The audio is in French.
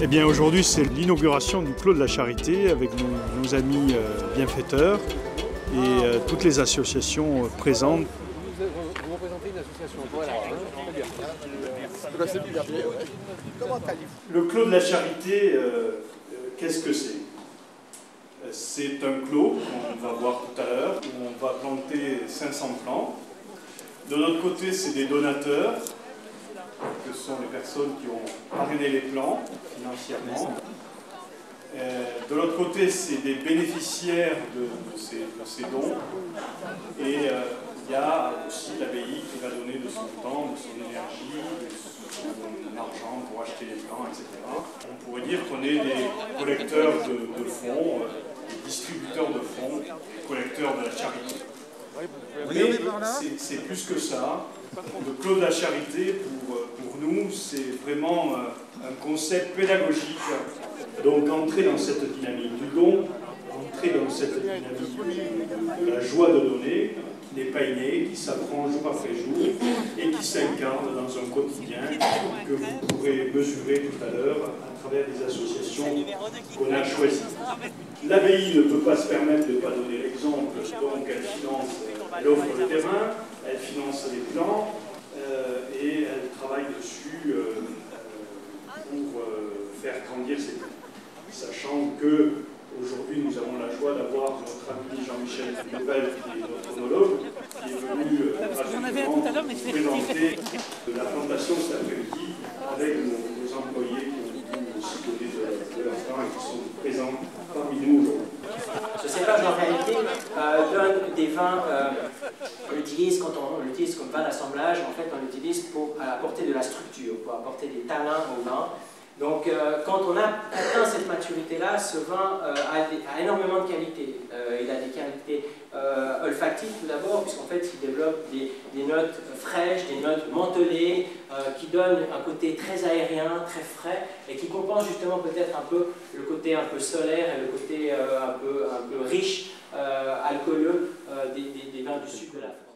Eh bien aujourd'hui c'est l'inauguration du Clos de la Charité avec nos amis bienfaiteurs et toutes les associations présentes. Vous représentez une association, voilà, très bien. Le Clos de la Charité, qu'est-ce que c'est? C'est un clos qu'on va voir tout à l'heure, où on va planter 500 plants. De notre côté, c'est des donateurs, que sont les personnes qui ont parrainé les plants financièrement. De l'autre côté, c'est des bénéficiaires de ces dons. Et il y a aussi l'abbaye qui va donner de son temps, de son énergie, de son argent pour acheter les plants, etc. On pourrait dire qu'on est des collecteurs de fonds, des distributeurs de fonds, collecteurs de la charité. Mais c'est plus que ça. Le Clos de la Charité, pour nous, c'est vraiment un concept pédagogique. Donc, entrer dans cette dynamique du don, entrer dans cette dynamique de la joie de donner, qui n'est pas innée, qui s'apprend jour après jour et qui s'incarne dans un quotidien que vous pourrez mesurer tout à l'heure à travers des associations qu'on a choisies. L'abbaye ne peut pas se permettre de ne pas donner l'exemple, donc elle offre le terrain, elle finance les plans et elle travaille dessus pour faire grandir ses plans. Sachant que aujourd'hui nous avons la joie d'avoir notre ami Jean-Michel Nouvel, qui est notre onologue, qui est venu gratuitement présenter la plantation cet après-midi avec nos employés qui ont aussi donné de leur temps et qui sont présents parmi nous aujourd'hui. Ce cépage en réalité donne des vins, on l'utilise quand on l'utilise comme vin d'assemblage, en fait on l'utilise pour apporter de la structure, pour apporter des tanins au vin. Donc quand on a atteint cette maturité-là, ce vin a énormément de qualités. Il a des qualités olfactives tout d'abord, puisqu'en fait il développe des notes fraîches, des notes mentholées, qui donnent un côté très aérien, très frais, et qui compensent justement peut-être un peu le côté un peu solaire et le côté un peu riche, alcooleux des vins du sud de la France.